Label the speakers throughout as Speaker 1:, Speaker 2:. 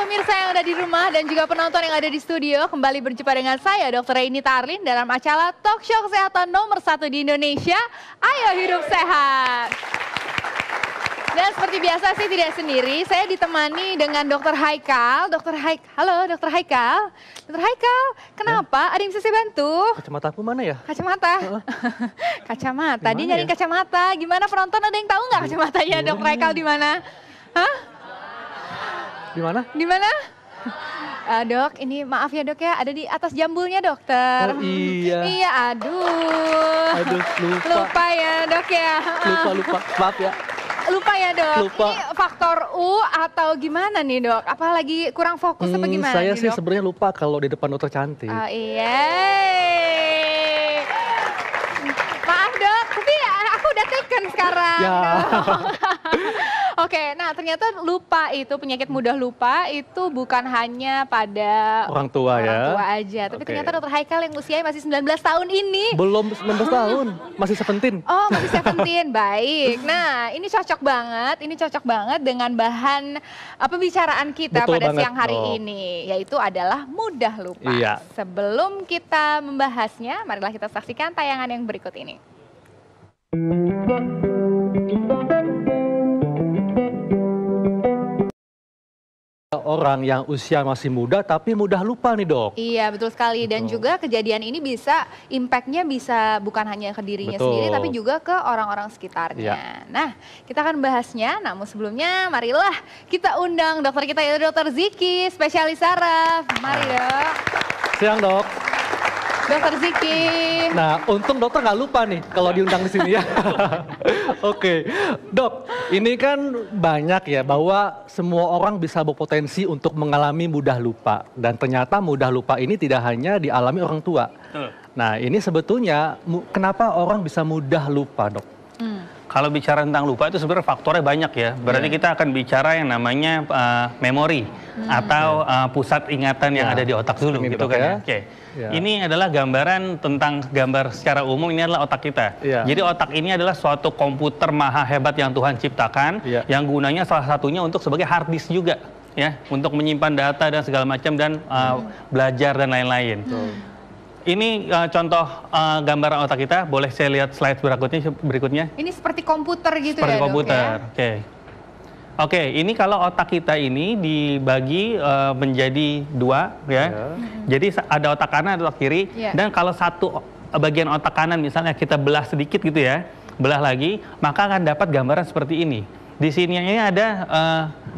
Speaker 1: pemirsa yang ada di rumah dan juga penonton yang ada di studio, kembali berjumpa dengan saya Dr. Reini Tarlin dalam acara Talk Show Kesehatan nomor 1 di Indonesia, Ayo Hidup Sehat. Dan seperti biasa sih tidak sendiri, saya ditemani dengan Dr. Haikal. Halo Dr. Haikal. Dr. Haikal, kenapa? Ada yang bisa saya bantu?
Speaker 2: Kacamata aku mana ya?
Speaker 1: Kacamata? Kacamata, dia nyariin kacamata. Gimana penonton, ada yang tahu nggak kacamatanya Dr. Haikal di mana? Hah?
Speaker 2: Di mana?
Speaker 1: Di mana? Dok, ini maaf ya dok ya, ada di atas jambulnya dokter.
Speaker 2: Oh iya.
Speaker 1: Iya, aduh.
Speaker 2: Aduh, lupa.
Speaker 1: Lupa ya dok ya.
Speaker 2: Lupa. Maaf ya.
Speaker 1: Lupa ya dok.
Speaker 2: Lupa.
Speaker 1: Ini faktor U atau gimana nih dok? Apalagi kurang fokus apa gimana
Speaker 2: Saya
Speaker 1: nih,
Speaker 2: sih
Speaker 1: dok?
Speaker 2: sebenarnya lupa kalau di depan dokter cantik.
Speaker 1: Oh iya. Maaf dok, tapi aku udah taken sekarang.
Speaker 2: Ya.
Speaker 1: Oke, nah ternyata lupa itu, penyakit mudah lupa itu bukan hanya pada
Speaker 2: Orang tua
Speaker 1: aja. Tapi ternyata Dr. Haikal yang usianya masih 19 tahun ini.
Speaker 2: Belum 19 tahun, masih 17.
Speaker 1: Oh, masih 17, baik. Nah, ini cocok banget dengan bahan pembicaraan kita
Speaker 2: Betul
Speaker 1: pada
Speaker 2: banget,
Speaker 1: siang hari
Speaker 2: Dok.
Speaker 1: ini, yaitu adalah mudah lupa.
Speaker 2: Iya.
Speaker 1: Sebelum kita membahasnya, marilah kita saksikan tayangan yang berikut ini.
Speaker 2: Orang yang usia masih muda tapi mudah lupa nih dok.
Speaker 1: Iya, betul sekali. Dan juga kejadian ini bisa, impact-nya bisa bukan hanya ke dirinya sendiri, tapi juga ke orang-orang sekitarnya.
Speaker 2: Iya.
Speaker 1: Nah, kita akan bahasnya. Namun sebelumnya, marilah kita undang dokter kita, yaitu Dr. Ziki, spesialis saraf. Mari dok.
Speaker 2: Siang dok.
Speaker 1: Dr. Ziki.
Speaker 2: Nah, untung dokter nggak lupa nih kalau diundang di sini ya. Oke, dok, ini kan banyak ya bahwa semua orang bisa berpotensi untuk mengalami mudah lupa. Dan ternyata mudah lupa ini tidak hanya dialami orang tua. Nah, ini sebetulnya kenapa orang bisa mudah lupa, dok?
Speaker 3: Kalau bicara tentang lupa itu sebenarnya faktornya banyak ya. Berarti kita akan bicara yang namanya memori atau pusat ingatan yang ada di otak dulu gitu kan ya. Oke.
Speaker 2: Ya.
Speaker 3: Ini adalah gambaran tentang gambar secara umum, ini adalah otak kita.
Speaker 2: Ya.
Speaker 3: Jadi otak ini adalah suatu komputer maha hebat yang Tuhan ciptakan, yang gunanya salah satunya untuk sebagai hard disk juga ya, untuk menyimpan data dan segala macam dan belajar dan lain-lain. Ini contoh gambaran otak kita. Boleh saya lihat slide berikutnya? Ini
Speaker 1: seperti komputer gitu
Speaker 3: seperti
Speaker 1: ya
Speaker 3: komputer.
Speaker 1: dok ya?
Speaker 3: Oke, ini kalau otak kita ini dibagi menjadi dua ya. Jadi ada otak kanan, ada otak kiri. Dan kalau satu bagian otak kanan misalnya kita belah sedikit gitu ya, belah lagi, maka akan dapat gambaran seperti ini. Di sini ini ada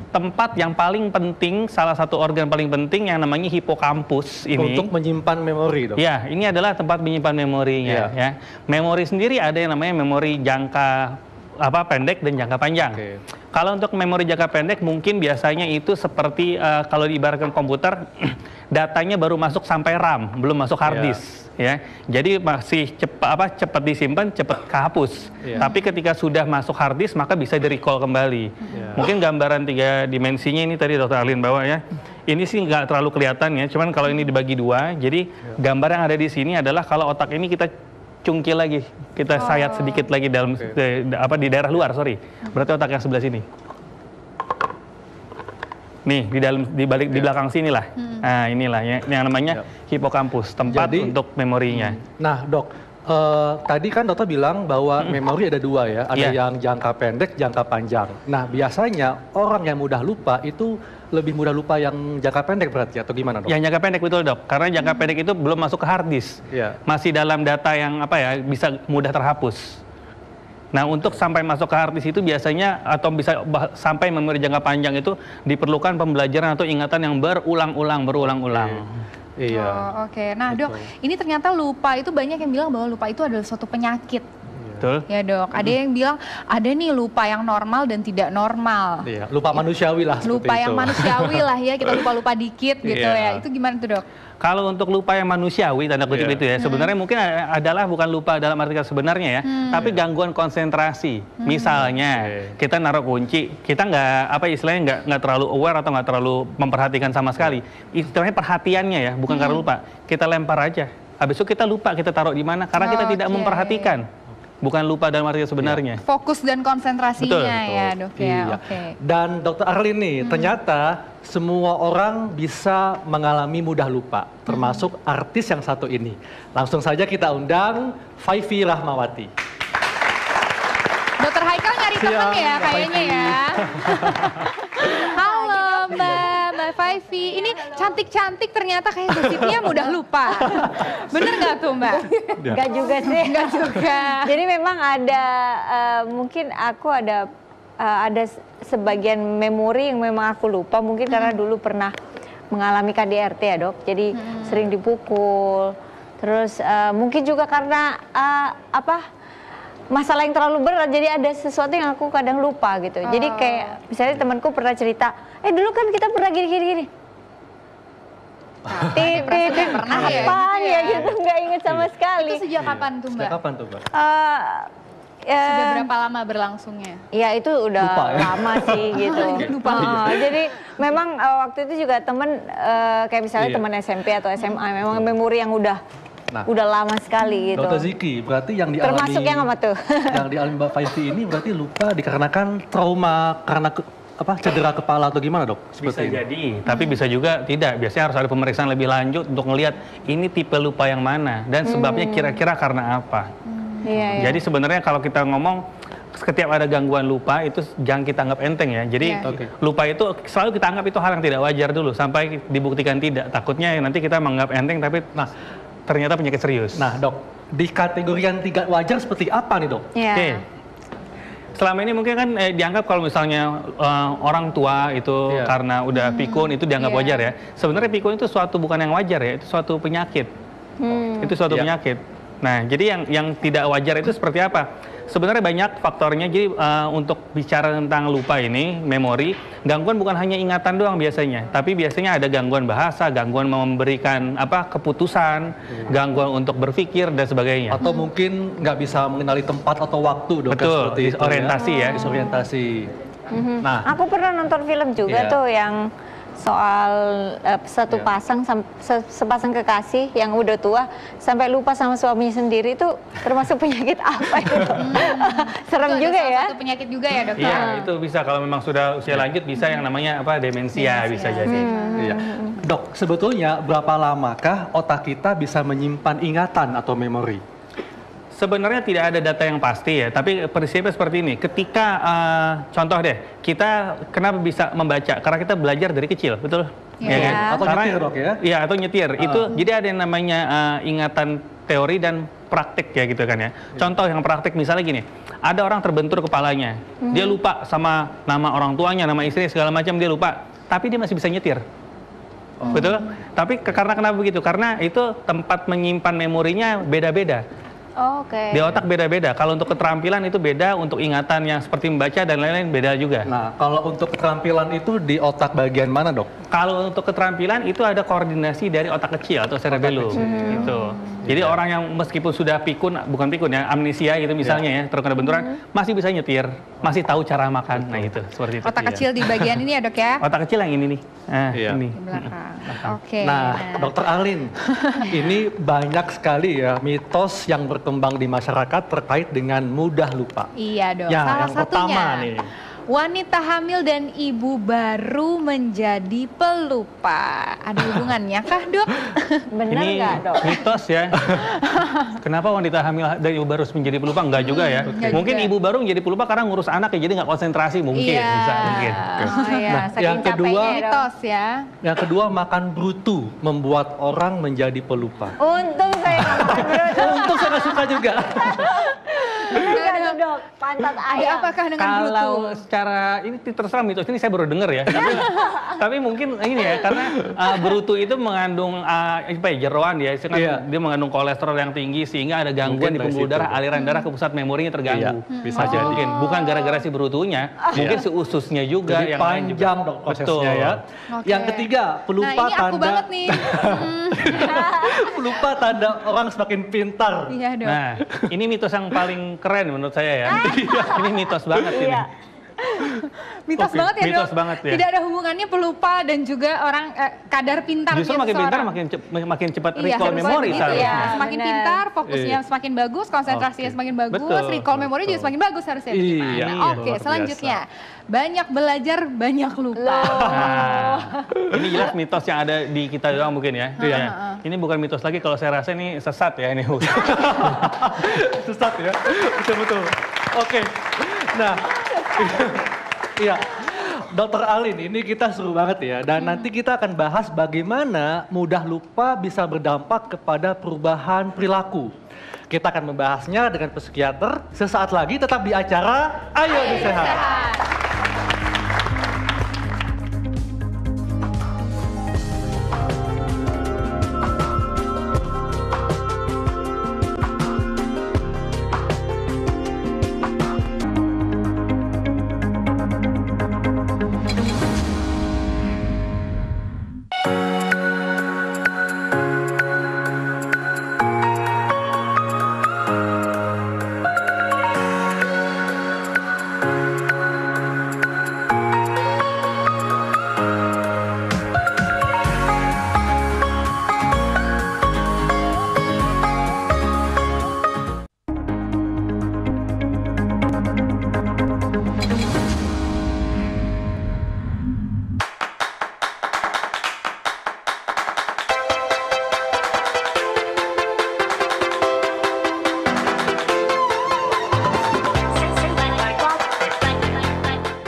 Speaker 3: tempat yang paling penting, salah satu organ paling penting yang namanya hipokampus ini.
Speaker 2: Untuk menyimpan memori, dok?
Speaker 3: Ya, ini adalah tempat menyimpan memorinya. Ya. Memori sendiri ada yang namanya memori jangka pendek dan jangka panjang. Kalau untuk memori jangka pendek mungkin biasanya itu seperti kalau diibaratkan komputer, datanya baru masuk sampai RAM, belum masuk hard disk. Ya, jadi masih cepat disimpan, cepat kehapus. Tapi ketika sudah masuk hard disk maka bisa di-recall kembali. Mungkin gambaran 3 dimensinya ini tadi Dr. Arlin bawa ya. Ini sih nggak terlalu kelihatan ya, cuman kalau ini dibagi 2, jadi gambar yang ada di sini adalah kalau otak ini kita cungkil lagi, kita sayat sedikit lagi dalam di daerah luar, berarti otak yang sebelah sini. Nih di belakang sini lah. Nah inilah ya, yang namanya hipokampus, tempat untuk memorinya.
Speaker 2: Nah dok, tadi kan dokter bilang bahwa memori ada 2 ya, ada yang jangka pendek, jangka panjang. Nah biasanya orang yang mudah lupa itu lebih mudah lupa yang jangka pendek berarti atau gimana dok?
Speaker 3: Yang jangka pendek betul dok, karena jangka pendek itu belum masuk ke hard disk, masih dalam data yang bisa mudah terhapus. Nah untuk sampai masuk ke hard disk itu biasanya atau bisa sampai memori jangka panjang itu diperlukan pembelajaran atau ingatan yang berulang-ulang.
Speaker 1: Iya. Oke. Nah dok, ini ternyata lupa itu banyak yang bilang bahwa lupa itu adalah suatu penyakit.
Speaker 3: Betul.
Speaker 1: Ya dok, ada yang bilang ada nih lupa yang normal dan tidak normal.
Speaker 2: Iya, lupa manusiawi lah.
Speaker 1: Lupa yang manusiawi lah ya, kita lupa-lupa dikit gitu ya. Itu gimana tuh dok?
Speaker 3: Kalau untuk lupa yang manusiawi, tanda kutip itu ya, sebenarnya mungkin adalah bukan lupa dalam arti sebenarnya ya, tapi gangguan konsentrasi. Misalnya kita naruh kunci, kita istilahnya nggak terlalu aware atau nggak terlalu memperhatikan sama sekali. Istilahnya perhatiannya ya, bukan karena lupa. Kita lempar aja. Habis itu kita lupa kita taruh di mana karena kita tidak memperhatikan. bukan lupa dalam arti sebenarnya.
Speaker 1: Fokus dan konsentrasinya
Speaker 3: Betul.
Speaker 1: ya dok ya.
Speaker 2: Iya.
Speaker 1: Oke.
Speaker 2: Dan Dokter Arlin nih, ternyata semua orang bisa mengalami mudah lupa, termasuk artis yang satu ini. Langsung saja kita undang Faifi Rahmawati.
Speaker 1: Dokter Haikal nyari temen
Speaker 2: Siang,
Speaker 1: ya
Speaker 2: Mbak
Speaker 1: kayaknya
Speaker 2: Faifi.
Speaker 1: ya. Halo Mbak Faifi, ini cantik-cantik ternyata kayak gosipnya mudah lupa. Bener nggak tuh Mbak?
Speaker 4: Enggak juga sih.
Speaker 1: Enggak juga.
Speaker 4: Jadi memang ada mungkin aku ada sebagian memori yang memang aku lupa mungkin karena dulu pernah mengalami KDRT ya dok. Jadi sering dipukul. Terus mungkin juga karena masalah yang terlalu berat, jadi ada sesuatu yang aku kadang lupa gitu. Jadi kayak misalnya temanku pernah cerita, dulu kan kita pernah gini-gini.
Speaker 1: Pernah ya,
Speaker 4: Kapan
Speaker 1: gitu
Speaker 4: ya gitu, nggak inget sama sekali.
Speaker 1: Itu sejak kapan tuh Mbak?
Speaker 2: Sejak kapan tuh, Mbak?
Speaker 1: Sudah berapa lama berlangsungnya?
Speaker 4: Ya itu udah
Speaker 2: Lupa, ya?
Speaker 4: lama sih gitu.
Speaker 1: Lupa.
Speaker 4: Jadi memang waktu itu juga temen kayak misalnya teman SMP atau SMA memang memori yang udah lama sekali gitu.
Speaker 2: Dokter Ziki, berarti yang dialami
Speaker 4: Termasuk yang apa tuh?
Speaker 2: yang dialami Mbak Faifi ini berarti lupa dikarenakan trauma karena cedera kepala atau gimana dok?
Speaker 3: Bisa
Speaker 2: Seperti ini.
Speaker 3: jadi, tapi bisa juga tidak. Biasanya harus ada pemeriksaan lebih lanjut untuk ngelihat ini tipe lupa yang mana dan sebabnya kira-kira karena apa.
Speaker 4: Iya,
Speaker 3: Jadi sebenarnya kalau kita ngomong setiap ada gangguan lupa itu jangan kita anggap enteng ya. Jadi lupa itu selalu kita anggap itu hal yang tidak wajar dulu sampai dibuktikan tidak. Takutnya nanti kita menganggap enteng tapi ternyata penyakit serius.
Speaker 2: Nah dok, di kategori yang tidak wajar seperti apa nih dok?
Speaker 4: Iya.
Speaker 3: Oke. Selama ini mungkin kan dianggap kalau misalnya orang tua itu karena udah pikun itu dianggap wajar ya. Sebenarnya pikun itu suatu bukan yang wajar ya, itu suatu penyakit. Itu suatu penyakit. Nah, jadi yang tidak wajar itu seperti apa? Sebenarnya banyak faktornya. Jadi untuk bicara tentang lupa ini, memori, gangguan bukan hanya ingatan doang biasanya, tapi biasanya ada gangguan bahasa, gangguan memberikan keputusan, gangguan untuk berpikir dan sebagainya.
Speaker 2: Atau mungkin nggak bisa mengenali tempat atau waktu dok?
Speaker 3: Betul,
Speaker 2: seperti itu,
Speaker 3: disorientasi ya.
Speaker 2: Disorientasi. Nah,
Speaker 4: Aku pernah nonton film juga tuh yang soal satu sepasang kekasih yang udah tua sampai lupa sama suaminya sendiri, itu termasuk penyakit apa itu? Serem juga ya.
Speaker 1: Satu penyakit juga ya dokter.
Speaker 3: Iya, itu bisa kalau memang sudah usia lanjut bisa yang namanya demensia bisa jadi.
Speaker 2: iya. Dok, sebetulnya berapa lamakah otak kita bisa menyimpan ingatan atau memori?
Speaker 3: Sebenarnya tidak ada data yang pasti ya, tapi prinsipnya seperti ini. Ketika contoh deh, kita kenapa bisa membaca? Karena kita belajar dari kecil, betul?
Speaker 4: Iya.
Speaker 3: kan?
Speaker 2: Atau nyetir dok ya?
Speaker 3: Iya, atau nyetir. Itu jadi ada yang namanya ingatan teori dan praktik ya gitu kan ya. Contoh yang praktik misalnya gini, ada orang terbentur kepalanya, dia lupa sama nama orang tuanya, nama istri segala macam dia lupa, tapi dia masih bisa nyetir. Betul? Tapi karena kenapa begitu? Karena itu tempat menyimpan memorinya beda-beda.
Speaker 4: Oke.
Speaker 3: Di otak beda-beda. Kalau untuk keterampilan itu beda, untuk ingatan yang seperti membaca dan lain-lain beda juga.
Speaker 2: Nah, kalau untuk keterampilan itu di otak bagian mana dok?
Speaker 3: Kalau untuk keterampilan itu ada koordinasi dari otak kecil atau cerebellum. Itu. Jadi orang yang meskipun sudah bukan pikun ya, amnesia gitu misalnya ya, terkena benturan, masih bisa nyetir, masih tahu cara makan. Nah itu, seperti itu.
Speaker 1: Otak kecil di bagian ini ya dok ya?
Speaker 3: Otak kecil yang ini nih. Nah, ini.
Speaker 1: Di belakang. Oke.
Speaker 2: Nah, Dokter Arlin, ini banyak sekali ya mitos yang berkembang di masyarakat terkait dengan mudah lupa.
Speaker 1: Iya dok.
Speaker 2: Ya,
Speaker 1: Salah
Speaker 2: yang
Speaker 1: satunya.
Speaker 2: pertama nih.
Speaker 1: Wanita hamil dan ibu baru menjadi pelupa. Ada hubungannya kah dok?
Speaker 4: Bener
Speaker 3: Ini
Speaker 4: nggak dok?
Speaker 3: mitos ya. Kenapa wanita hamil dan ibu baru menjadi pelupa? Enggak juga ya.
Speaker 1: Nggak
Speaker 3: Mungkin
Speaker 1: juga.
Speaker 3: ibu baru menjadi pelupa karena ngurus anak ya, jadi nggak konsentrasi mungkin.
Speaker 1: Iya.
Speaker 3: Bisa mungkin.
Speaker 4: Oh iya,
Speaker 2: Nah,
Speaker 4: saking
Speaker 2: yang kedua-
Speaker 4: capeknya, Dok.
Speaker 1: Mitos ya.
Speaker 2: Yang kedua, makan brutu membuat orang menjadi pelupa.
Speaker 4: Untung saya nggak makan brutu.
Speaker 2: Untung saya nggak suka juga.
Speaker 4: Enggak tuh dok, pantat
Speaker 1: Ada
Speaker 4: ayam.
Speaker 1: apakah dengan brutu?
Speaker 3: Kalau secara ini terserah mitos ini saya baru dengar ya. Tapi mungkin ini ya karena brutu itu mengandung jeroan ya, itu kan
Speaker 2: Iya.
Speaker 3: dia mengandung kolesterol yang tinggi sehingga ada gangguan
Speaker 2: Mungkin
Speaker 3: di pembuluh
Speaker 2: resiko.
Speaker 3: darah, aliran darah ke pusat memorinya terganggu.
Speaker 2: Iya, bisa
Speaker 3: Masih
Speaker 2: jadi.
Speaker 3: mungkin bukan gara-gara si brutunya, mungkin si ususnya juga
Speaker 2: Jadi
Speaker 3: yang lain juga.
Speaker 2: panjang dok prosesnya
Speaker 3: Betul.
Speaker 2: ya.
Speaker 1: Oke.
Speaker 2: Yang ketiga, pelupa
Speaker 1: Nah ini aku
Speaker 2: tanda
Speaker 1: banget nih.
Speaker 2: pelupa tanda orang semakin pintar.
Speaker 1: Iya dok.
Speaker 3: Nah, ini mitos yang paling keren menurut saya ya. Ini mitos banget ini.
Speaker 4: Iya.
Speaker 1: Mitos banget ya,
Speaker 3: mitos
Speaker 1: Dok.
Speaker 3: banget ya.
Speaker 1: Tidak ada hubungannya pelupa dan juga orang kadar pintarnya
Speaker 3: Justru makin pintar makin cepat recall memori seharusnya.
Speaker 1: Semakin
Speaker 4: benar.
Speaker 1: pintar, fokusnya semakin bagus, konsentrasinya semakin bagus, recall memori juga semakin bagus harusnya.
Speaker 2: Iya,
Speaker 1: Oke, selanjutnya. Banyak belajar, banyak lupa.
Speaker 3: Nah, ini jelas mitos yang ada di kita doang mungkin ya.
Speaker 2: Iya.
Speaker 3: Ini bukan mitos lagi, kalau saya rasa ini sesat ya ini.
Speaker 2: Sesat ya, betul-betul. Oke, nah, iya. Dokter Alin, ini kita seru banget ya. Dan nanti kita akan bahas bagaimana mudah lupa bisa berdampak kepada perubahan perilaku. Kita akan membahasnya dengan psikiater sesaat lagi, tetap di acara Ayo Hidup Sehat.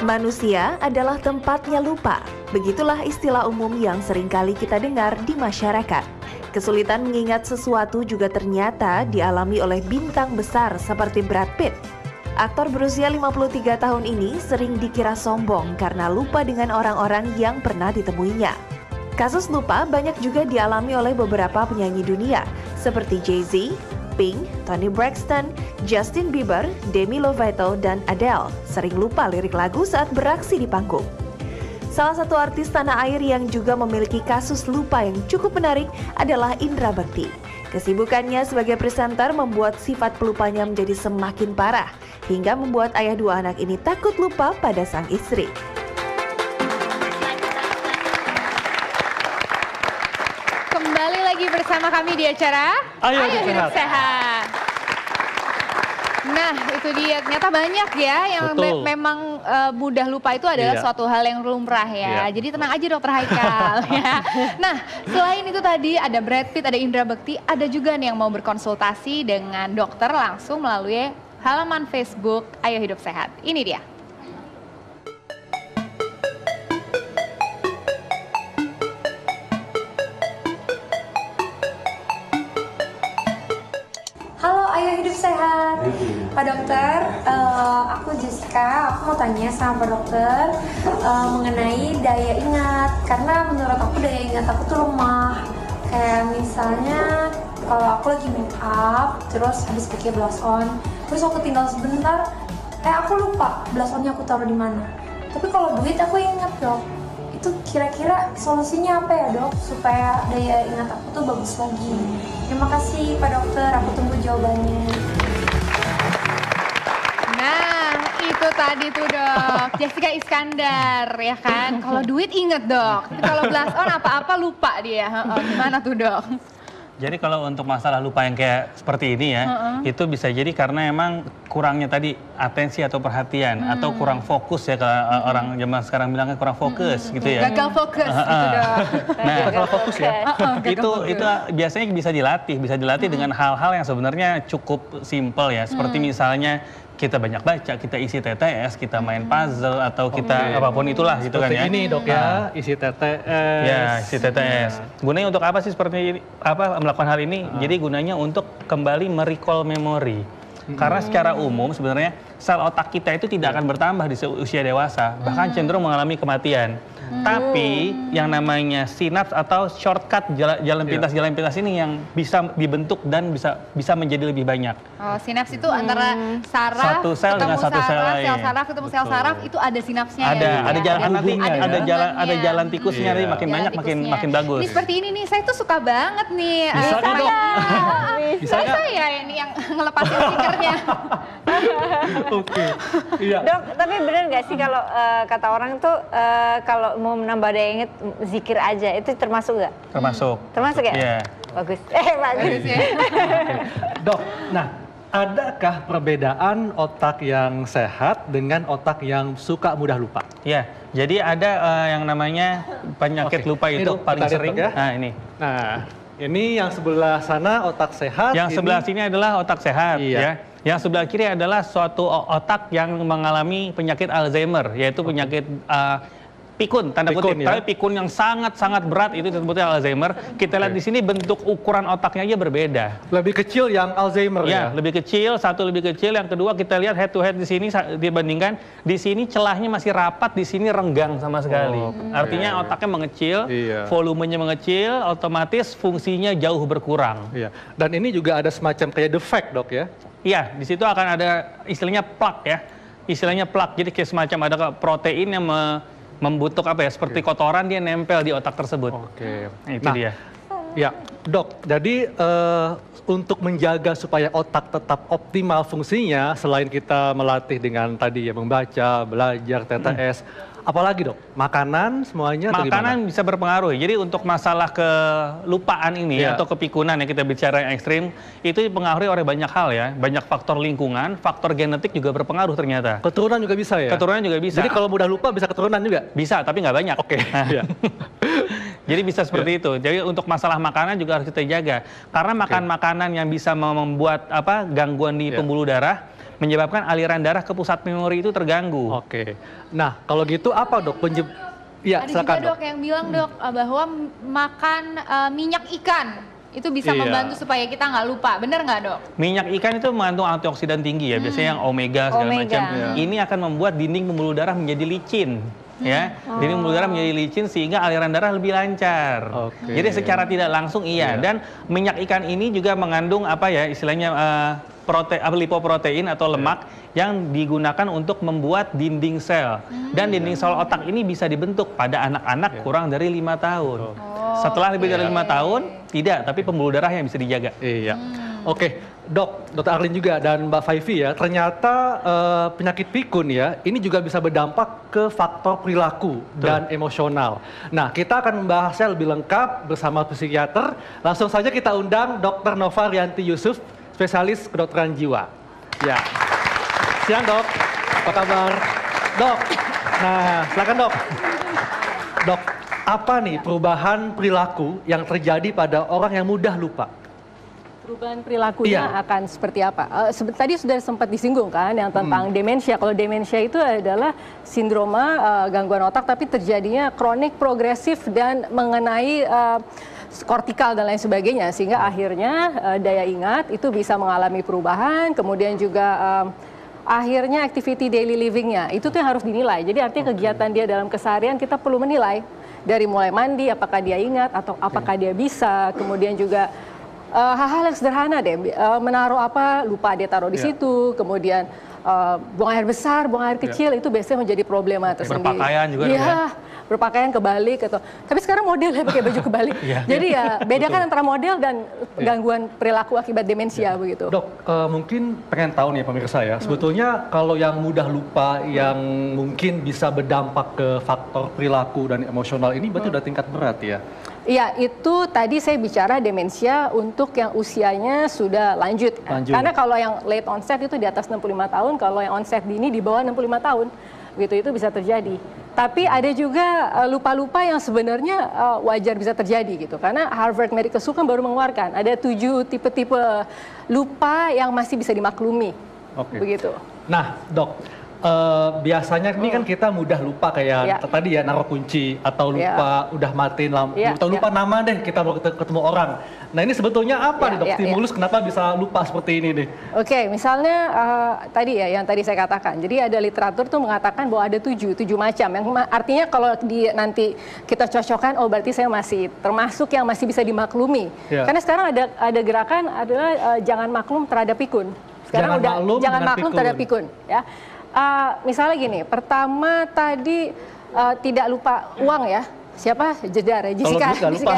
Speaker 5: Manusia adalah tempatnya lupa. Begitulah istilah umum yang seringkali kita dengar di masyarakat. Kesulitan mengingat sesuatu juga ternyata dialami oleh bintang besar seperti Brad Pitt. Aktor berusia 53 tahun ini sering dikira sombong karena lupa dengan orang-orang yang pernah ditemuinya. Kasus lupa banyak juga dialami oleh beberapa penyanyi dunia seperti Jay-Z, Pink, Toni Braxton, Justin Bieber, Demi Lovato, dan Adele sering lupa lirik lagu saat beraksi di panggung. Salah satu artis tanah air yang juga memiliki kasus lupa yang cukup menarik adalah Indra Bekti. Kesibukannya sebagai presenter membuat sifat pelupanya menjadi semakin parah, hingga membuat ayah dua anak ini takut lupa pada sang istri.
Speaker 1: Kembali lagi bersama kami di acara
Speaker 2: Ayo Hidup
Speaker 1: Hidup Sehat. Nah, itu dia. Ternyata banyak ya yang memang mudah lupa itu adalah suatu hal yang lumrah ya. Jadi tenang aja Dokter Haikal ya. Nah, selain itu tadi ada Brad Pitt, ada Indra Bekti, ada juga nih yang mau berkonsultasi dengan dokter langsung melalui halaman Facebook Ayo Hidup Sehat. Ini dia.
Speaker 6: Halo, Ayo Hidup Sehat. Pak Dokter, aku Jessica. Aku mau tanya sama Pak Dokter mengenai daya ingat. Karena menurut aku daya ingat aku tuh lemah. Kayak misalnya kalau aku lagi make up, terus habis pakai blush on, terus aku tinggal sebentar, aku lupa blush onnya aku taruh di mana. Tapi kalau duit aku ingat dok. Itu kira-kira solusinya apa ya dok? Supaya daya ingat aku tuh bagus lagi. Terima kasih Pak Dokter, aku tunggu jawabannya.
Speaker 1: Nah, itu tadi tuh dok, Jessica Iskandar ya kan. Kalau duit inget dok, tapi kalau blush on apa-apa lupa dia. Gimana tuh dok?
Speaker 3: Jadi kalau untuk masalah lupa yang kayak seperti ini ya, itu bisa jadi karena emang kurangnya tadi atensi atau perhatian atau kurang fokus ya, kalau orang zaman sekarang bilangnya kurang fokus gitu ya.
Speaker 1: Gagal fokus gitu dok.
Speaker 3: Nah,
Speaker 2: Gagal fokus ya.
Speaker 3: itu biasanya bisa dilatih dengan hal-hal yang sebenarnya cukup simpel ya, seperti misalnya kita banyak baca, kita isi TTS, kita main puzzle atau kita apapun itulah gitu kan ya.
Speaker 2: Seperti ini dok ya, isi TTS.
Speaker 3: Ya, isi TTS. Gunanya untuk apa sih seperti apa melakukan hal ini? Jadi gunanya untuk kembali merecall memori. Karena secara umum sebenarnya sel otak kita itu tidak akan bertambah di usia dewasa, bahkan cenderung mengalami kematian. Tapi yang namanya sinaps atau shortcut jalan pintas ini yang bisa dibentuk dan bisa menjadi lebih banyak.
Speaker 1: Oh, sinaps itu antara saraf
Speaker 3: satu sel dengan satu sel lain.
Speaker 1: Sel saraf ketemu sel saraf itu ada sinapsnya
Speaker 3: ada,
Speaker 1: ya.
Speaker 3: ada jalan nanti ada jalan
Speaker 1: hubungannya.
Speaker 3: tikusnya nanti makin banyak makin bagus.
Speaker 1: Ini seperti ini nih, saya tuh suka banget nih.
Speaker 2: Bisa nggak, Dok? Bisa nggak?
Speaker 1: Saya ini yang ngelepasin stickernya.
Speaker 2: Oke. Iya.
Speaker 4: Dok, tapi benar nggak sih kalau kata orang tuh kalau mau menambah daya ingat zikir aja, itu termasuk nggak?
Speaker 3: Termasuk.
Speaker 4: Termasuk ya?
Speaker 3: Iya.
Speaker 4: Bagus. Bagus.
Speaker 2: Dok, nah adakah perbedaan otak yang sehat dengan otak yang suka mudah lupa?
Speaker 3: Ya, jadi ada yang namanya penyakit lupa
Speaker 2: Ini
Speaker 3: itu
Speaker 2: dok,
Speaker 3: paling
Speaker 2: kita lihat,
Speaker 3: sering.
Speaker 2: Dok, ya.
Speaker 3: Nah ini.
Speaker 2: Nah, ini yang sebelah sana otak sehat.
Speaker 3: Yang sebelah sini adalah otak sehat,
Speaker 2: Iya.
Speaker 3: ya. Yang sebelah kiri adalah suatu otak yang mengalami penyakit Alzheimer, yaitu penyakit pikun, tanda kutip.
Speaker 2: Pikun, ya.
Speaker 3: Tapi pikun yang sangat-sangat berat itu disebutnya Alzheimer. Kita lihat di sini bentuk ukuran otaknya aja berbeda.
Speaker 2: Lebih kecil yang Alzheimer
Speaker 3: Ya,
Speaker 2: ya.
Speaker 3: lebih kecil, satu lebih kecil. Yang kedua kita lihat head to head di sini dibandingkan di sini celahnya masih rapat, di sini renggang sama sekali. Artinya otaknya mengecil,
Speaker 2: Iya.
Speaker 3: volumenya mengecil, otomatis fungsinya jauh berkurang.
Speaker 2: Iya. Dan ini juga ada semacam kayak defect, Dok ya.
Speaker 3: Iya, di situ akan ada istilahnya plak ya. Istilahnya plak. Jadi kayak semacam ada protein yang membentuk apa ya? Seperti kotoran dia nempel di otak tersebut.
Speaker 2: Oke.
Speaker 3: Nah, itu dia.
Speaker 2: Ya, Dok. Jadi untuk menjaga supaya otak tetap optimal fungsinya, selain kita melatih dengan tadi ya membaca, belajar, TTS, apalagi Dok? Makanan semuanya atau
Speaker 3: Makanan
Speaker 2: gimana?
Speaker 3: bisa berpengaruh. Jadi untuk masalah kelupaan ini
Speaker 2: Iya.
Speaker 3: atau kepikunan yang kita bicara yang ekstrim, itu dipengaruhi oleh banyak hal ya. Banyak faktor lingkungan, faktor genetik juga berpengaruh ternyata.
Speaker 2: Keturunan juga bisa ya?
Speaker 3: Keturunan juga bisa.
Speaker 2: Jadi kalau mudah lupa bisa keturunan juga?
Speaker 3: Bisa, tapi nggak banyak.
Speaker 2: Oke.
Speaker 3: Nah,
Speaker 2: Iya.
Speaker 3: jadi bisa seperti itu. Jadi untuk masalah makanan juga harus kita jaga. Karena makan makanan yang bisa membuat gangguan di
Speaker 2: Iya.
Speaker 3: pembuluh darah, menyebabkan aliran darah ke pusat memori itu terganggu.
Speaker 2: Oke. Nah, kalau gitu apa Dok? Ya,
Speaker 1: Ada
Speaker 2: silakan
Speaker 1: juga dok yang bilang dok bahwa makan minyak ikan itu bisa
Speaker 2: Iya.
Speaker 1: membantu supaya kita nggak lupa, bener nggak dok?
Speaker 3: Minyak ikan itu mengandung antioksidan tinggi ya, biasanya yang omega segala
Speaker 4: Omega.
Speaker 3: macam.
Speaker 2: Iya.
Speaker 3: Ini akan membuat dinding pembuluh darah menjadi licin. Ya, dinding pembuluh darah menjadi licin sehingga aliran darah lebih lancar.
Speaker 2: Oke.
Speaker 3: Jadi secara tidak langsung iya.
Speaker 2: Iya.
Speaker 3: Dan minyak ikan ini juga mengandung istilahnya lipoprotein atau lemak yang digunakan untuk membuat dinding sel. Dan dinding sel otak ini bisa dibentuk pada anak-anak kurang dari 5 tahun. Setelah lebih dari 5 tahun, tidak, tapi pembuluh darah yang bisa dijaga.
Speaker 2: Iya. Oke, Dok, Dr. Arlin juga dan Mbak Faifi ya, ternyata penyakit pikun ya, ini juga bisa berdampak ke faktor perilaku dan emosional. Nah, kita akan membahasnya lebih lengkap bersama psikiater. Langsung saja kita undang Dr. Nova Rianti Yusuf, spesialis kedokteran jiwa. Ya. Siang, Dok. Apa kabar? Dok. Nah, silakan, Dok. Dok, apa nih perubahan perilaku yang terjadi pada orang yang mudah lupa?
Speaker 7: Perubahan perilakunya
Speaker 2: Iya.
Speaker 7: akan seperti apa? Tadi sudah sempat disinggung kan yang tentang demensia. Kalau demensia itu adalah sindroma gangguan otak tapi terjadinya kronik, progresif dan mengenai kortikal dan lain sebagainya. Sehingga akhirnya daya ingat itu bisa mengalami perubahan, kemudian juga akhirnya activity daily living-nya itu tuh yang harus dinilai. Jadi artinya kegiatan dia dalam keseharian kita perlu menilai dari mulai mandi, apakah dia ingat atau apakah dia bisa, kemudian juga hal-hal yang sederhana deh, menaruh apa, lupa dia taruh di situ, kemudian buang air besar, buang air kecil, itu biasanya menjadi problema tersendiri.
Speaker 3: Berpakaian juga dong ya?
Speaker 7: Iya, berpakaian kebalik atau, tapi sekarang model ya pakai baju kebalik. Jadi ya bedakan antara model dan gangguan perilaku akibat demensia begitu.
Speaker 2: Dok, mungkin pengen tahu nih pemirsa ya, sebetulnya kalau yang mudah lupa, yang mungkin bisa berdampak ke faktor perilaku dan emosional ini berarti udah tingkat berat ya?
Speaker 7: Iya, itu tadi saya bicara demensia untuk yang usianya sudah lanjut.
Speaker 2: Lanjut.
Speaker 7: Karena kalau yang late onset itu di atas 65 tahun, kalau yang onset dini di bawah 65 tahun. Gitu, itu bisa terjadi. Tapi ada juga lupa-lupa yang sebenarnya wajar bisa terjadi gitu. Karena Harvard Medical School kan baru mengeluarkan ada 7 tipe-tipe lupa yang masih bisa dimaklumi.
Speaker 2: Oke.
Speaker 7: Begitu.
Speaker 2: Nah, Dok, biasanya ini kan kita mudah lupa kayak
Speaker 7: Ya.
Speaker 2: tadi ya naruh kunci atau lupa udah matiin lampu
Speaker 7: Ya,
Speaker 2: atau lupa nama deh kita mau ketemu orang. Nah ini sebetulnya apa
Speaker 7: Ya,
Speaker 2: nih Dok?
Speaker 7: ya,
Speaker 2: Stimulus kenapa bisa lupa seperti ini nih?
Speaker 7: Oke, misalnya tadi ya yang tadi saya katakan. Jadi ada literatur tuh mengatakan bahwa ada 7 macam. Yang artinya kalau nanti kita cocokkan, oh berarti saya masih termasuk yang masih bisa dimaklumi.
Speaker 2: Ya.
Speaker 7: Karena sekarang ada gerakan adalah jangan maklum terhadap pikun. Sekarang jangan maklum terhadap pikun. Ya. Misalnya gini, pertama tadi tidak lupa uang ya. Siapa? Jedar ya, Jessica.
Speaker 2: Kalau lupa.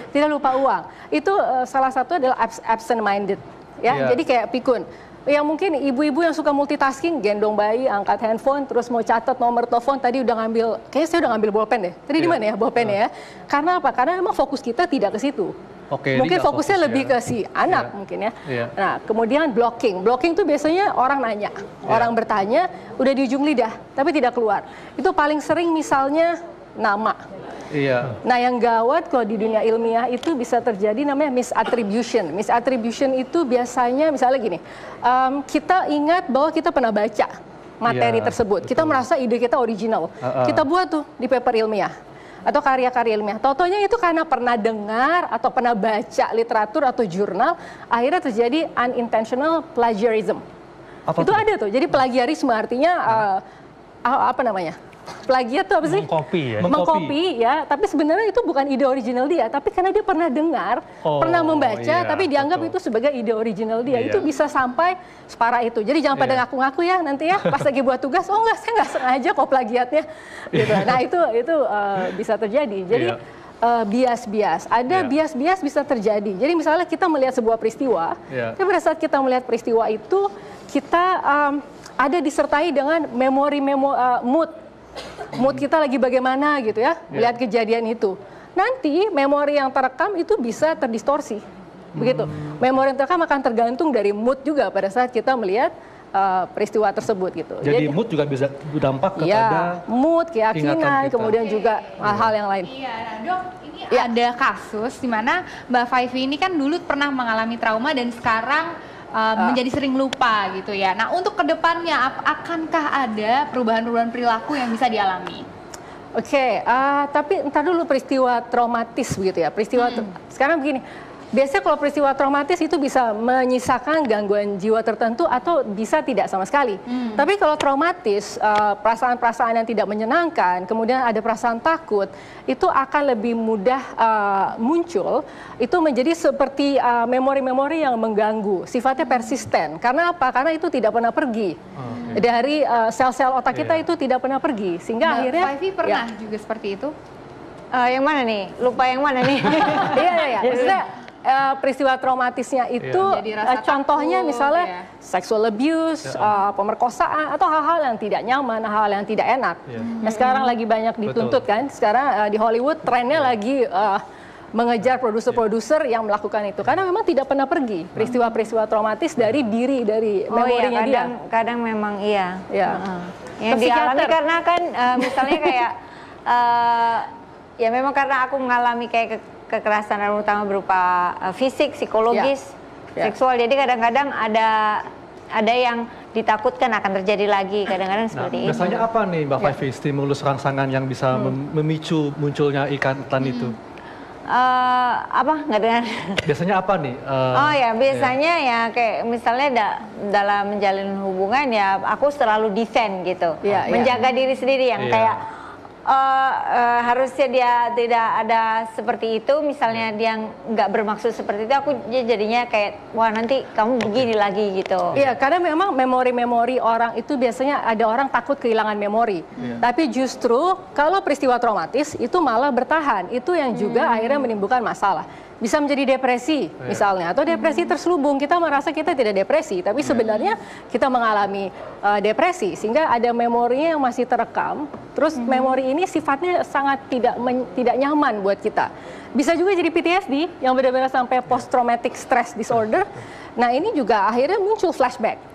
Speaker 7: Tidak lupa uang. Itu salah satu adalah absent minded. Ya,
Speaker 2: Iya.
Speaker 7: jadi kayak pikun. yang mungkin ibu-ibu yang suka multitasking, gendong bayi, angkat handphone, terus mau catat nomor telepon, tadi udah ngambil, kayaknya saya udah ngambil bolpen deh. Tadi di mana ya bolpen ya? Karena apa? Karena memang fokus kita tidak ke situ. Mungkin fokusnya lebih ke si anak mungkin ya. Nah, kemudian blocking. Blocking tuh biasanya orang nanya, orang bertanya, udah di ujung lidah, tapi tidak keluar. Itu paling sering misalnya nama. Nah, yang gawat kalau di dunia ilmiah itu bisa terjadi namanya misattribution. Misattribution itu biasanya misalnya gini, kita ingat bahwa kita pernah baca materi tersebut. Kita merasa ide kita original. Kita buat tuh di paper ilmiah atau karya-karya ilmiah. Totonya itu karena pernah dengar atau pernah baca literatur atau jurnal, akhirnya terjadi unintentional plagiarism. Itu ada tuh. Jadi plagiarisme artinya apa namanya? Plagiat itu apa sih?
Speaker 3: Mengcopy ya.
Speaker 7: Mengcopy ya, tapi sebenarnya itu bukan ide original dia, tapi karena dia pernah dengar, pernah membaca, tapi dianggap itu sebagai ide original dia. Itu bisa sampai separah itu. Jadi jangan pada ngaku-ngaku ya nanti ya, pas lagi buat tugas, oh enggak, saya nggak sengaja kok plagiatnya. Gitu. Nah itu bisa terjadi. Jadi bias-bias, ada bias-bias bisa terjadi. Jadi misalnya kita melihat sebuah peristiwa, tapi pada saat kita melihat peristiwa itu, kita ada disertai dengan mood kita lagi bagaimana gitu ya, melihat kejadian itu. Nanti memori yang terekam itu bisa terdistorsi, begitu. Memori yang terekam akan tergantung dari mood juga pada saat kita melihat peristiwa tersebut gitu.
Speaker 2: Jadi mood juga bisa berdampak kepada
Speaker 7: mood, keyakinan, kemudian juga hal-hal yang lain.
Speaker 1: Iya, nah Dok, ini ada kasus di mana Mbak Faifi ini kan dulu pernah mengalami trauma dan sekarang menjadi sering lupa gitu ya. Nah, untuk kedepannya akankah ada perubahan-perubahan perilaku yang bisa dialami?
Speaker 7: Oke, tapi entar dulu peristiwa traumatis begitu ya. Peristiwa sekarang begini. Biasanya kalau peristiwa traumatis itu bisa menyisakan gangguan jiwa tertentu atau bisa tidak sama sekali. Tapi kalau traumatis, perasaan-perasaan yang tidak menyenangkan, kemudian ada perasaan takut, itu akan lebih mudah muncul. Itu menjadi seperti memori-memori yang mengganggu, sifatnya persisten. Karena apa? Karena itu tidak pernah pergi. Dari sel-sel otak kita itu tidak pernah pergi. Sehingga akhirnya...
Speaker 1: Faifi pernah juga seperti itu?
Speaker 4: Yang mana nih? Lupa yang mana nih?
Speaker 7: Iya. Maksudnya peristiwa traumatisnya itu contohnya misalnya sexual abuse, pemerkosaan atau hal-hal yang tidak nyaman, hal-hal yang tidak enak. Nah, sekarang lagi banyak dituntut kan. Sekarang di Hollywood trennya lagi mengejar produser-produser yang melakukan itu karena memang tidak pernah pergi peristiwa-peristiwa traumatis dari memorinya dia.
Speaker 4: Kadang memang iya. Yang dialami karena kan misalnya kayak ya memang karena aku mengalami kayak kekerasan terutama berupa fisik, psikologis, seksual. Jadi kadang-kadang ada yang ditakutkan akan terjadi lagi. Kadang-kadang seperti itu.
Speaker 2: Biasanya apa nih Mbak Faifi stimulus rangsangan yang bisa memicu munculnya ikatan itu?
Speaker 4: Apa nggak dengar?
Speaker 2: Biasanya apa nih?
Speaker 4: Biasanya ya kayak misalnya dalam menjalin hubungan ya aku selalu defend gitu, menjaga diri sendiri yang kayak harusnya dia tidak ada seperti itu, misalnya dia nggak bermaksud seperti itu, aku jadinya kayak wah nanti kamu begini lagi gitu.
Speaker 7: Iya, karena memang memori-memori orang itu biasanya ada orang takut kehilangan memori, tapi justru kalau peristiwa traumatis itu malah bertahan, itu yang juga akhirnya menimbulkan masalah. Bisa menjadi depresi misalnya, atau depresi terselubung. Kita merasa kita tidak depresi, tapi sebenarnya kita mengalami depresi, sehingga ada memorinya yang masih terekam. Terus memori ini sifatnya sangat tidak nyaman buat kita. Bisa juga jadi PTSD yang benar-benar sampai post traumatic stress disorder. Nah, ini juga akhirnya muncul flashback.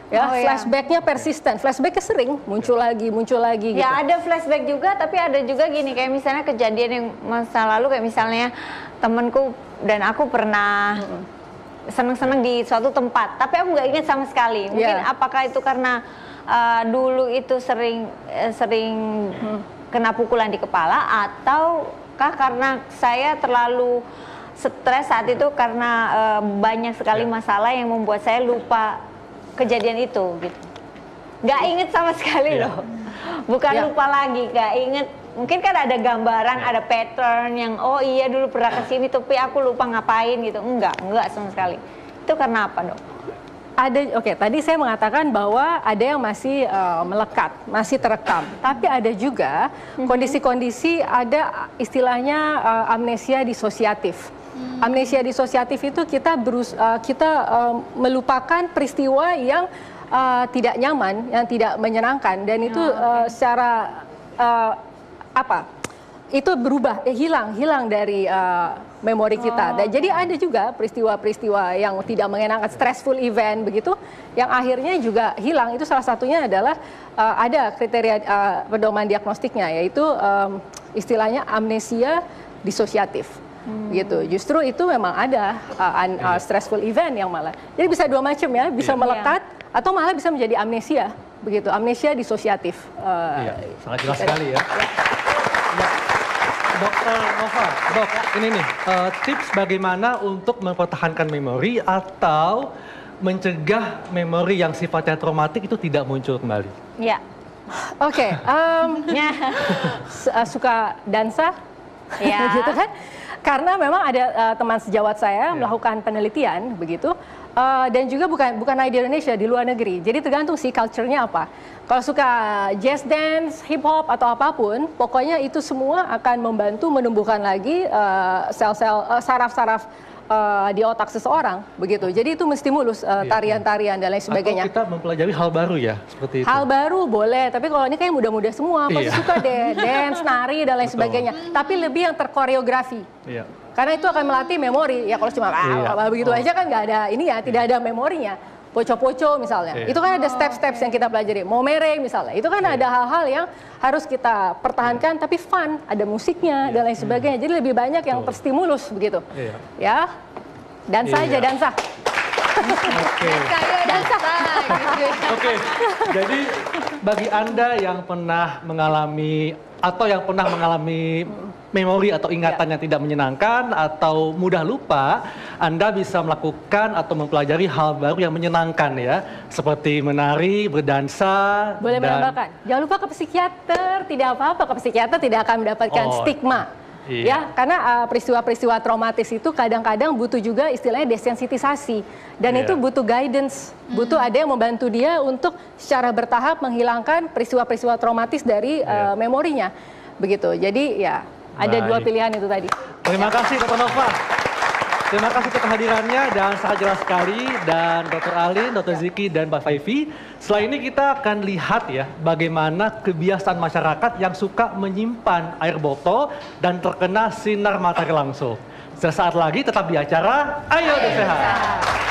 Speaker 7: Flashbacknya persisten, flashbacknya sering muncul lagi gitu.
Speaker 4: Ya ada flashback juga, tapi ada juga gini kayak misalnya kejadian yang masa lalu kayak misalnya temanku dan aku pernah seneng-seneng di suatu tempat, tapi aku nggak ingat sama sekali. Mungkin apakah itu karena dulu itu sering kena pukulan di kepala, ataukah karena saya terlalu stres saat itu karena banyak sekali masalah yang membuat saya lupa kejadian itu gitu. Nggak inget sama sekali loh. Bukan lupa lagi, nggak inget. Mungkin kan ada gambaran, ada pattern yang oh iya dulu pernah kesini tapi aku lupa ngapain gitu. Enggak sama sekali. Itu karena apa, Dok?
Speaker 7: Tadi saya mengatakan bahwa ada yang masih melekat, masih terekam. Tapi ada juga kondisi-kondisi, ada istilahnya amnesia disosiatif. Amnesia disosiatif itu kita melupakan peristiwa yang tidak nyaman, yang tidak menyenangkan, dan itu secara itu berubah, hilang dari memori kita. Dan jadi ada juga peristiwa-peristiwa yang tidak menyenangkan, stressful event begitu, yang akhirnya juga hilang. Itu salah satunya adalah ada kriteria pedoman diagnostiknya, yaitu istilahnya amnesia disosiatif. Gitu. Justru itu memang ada stressful event yang malah. Jadi bisa dua macam ya, bisa melekat atau malah bisa menjadi amnesia, begitu. Amnesia disosiatif.
Speaker 2: Sangat jelas sekali ya. Dokter Nova, dok, ini nih tips bagaimana untuk mempertahankan memori atau mencegah memori yang sifatnya traumatik itu tidak muncul kembali.
Speaker 4: Ya.
Speaker 7: Oke, suka dansa, gitu kan? Karena memang ada teman sejawat saya melakukan penelitian begitu, dan juga bukan hanya di Indonesia, di luar negeri. Jadi tergantung sih culture-nya apa. Kalau suka jazz dance, hip hop atau apapun, pokoknya itu semua akan membantu menumbuhkan lagi sel-sel saraf-saraf di otak seseorang begitu. Jadi itu menstimulus tarian-tarian dan lain sebagainya.
Speaker 2: Atau kita mempelajari hal baru ya, seperti itu.
Speaker 7: Hal baru boleh, tapi kalau ini kayak muda-muda semua, pasti suka deh dance, nari dan lain sebagainya. Tapi lebih yang terkoreografi. Karena itu akan melatih memori. Ya kalau cuma begitu aja kan nggak ada ini ya, tidak ada memorinya. Poco-poco misalnya, itu kan ada step-steps yang kita pelajari. Momere misalnya, itu kan ada hal-hal yang harus kita pertahankan, tapi fun, ada musiknya dan lain sebagainya. Jadi lebih banyak yang terstimulus begitu. Ya, dansa aja, dansa.
Speaker 2: Oke, jadi bagi Anda yang pernah mengalami atau yang pernah mengalami memori atau ingatan yang tidak menyenangkan atau mudah lupa, Anda bisa melakukan atau mempelajari hal baru yang menyenangkan ya, seperti menari, berdansa.
Speaker 7: Boleh menambahkan, jangan lupa ke psikiater, tidak apa-apa, ke psikiater tidak akan mendapatkan stigma. Ya, karena peristiwa-peristiwa traumatis itu kadang-kadang butuh juga istilahnya desensitisasi, dan itu butuh guidance, butuh ada yang membantu dia untuk secara bertahap menghilangkan peristiwa-peristiwa traumatis dari memorinya, begitu. Jadi ya ada dua pilihan itu tadi.
Speaker 2: Terima kasih Dr. Nova. Terima kasih untuk kehadirannya dan sangat jelas sekali, dan Dr. Alin, Dr. Ziki, dan Mbak Faifi. Setelah ini kita akan lihat ya bagaimana kebiasaan masyarakat yang suka menyimpan air botol dan terkena sinar matahari langsung. Sesaat lagi tetap di acara Ayo Hidup Sehat.